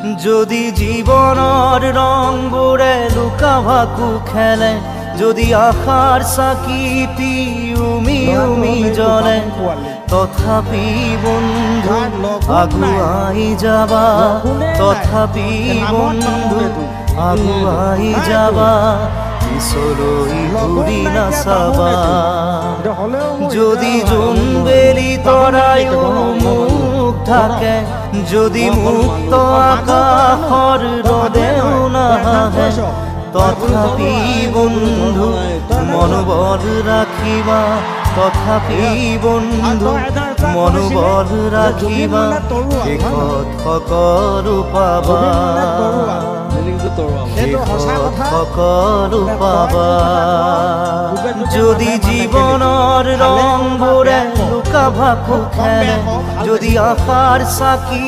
যদি জীবনৰ ৰংবোৰে লুকা ভাকু খেলে, যদি আশাৰ চাকি উমি উমি জ্বলে, তথাপি বন্ধু আগুৱাই যাবা, তথাপি বন্ধু আগুৱাই যাবা, পিছলৈ ঘূৰি নাচাবা। যদি জোনবেলি তৰায়ো মুখ ঢাকে, যদি মুক্ত আকাশৰ ৰদেও নাহে, তথাপি বন্ধু মনোবল ৰাখিবা, তথাপি বন্ধু মনোবল ৰাখিবা, শেষত সকলো পাবা, সকলো পাবা। যদি জীৱনৰ ৰংবোৰে লুকা ভাকু খেলে, যদি আশাৰ চাকি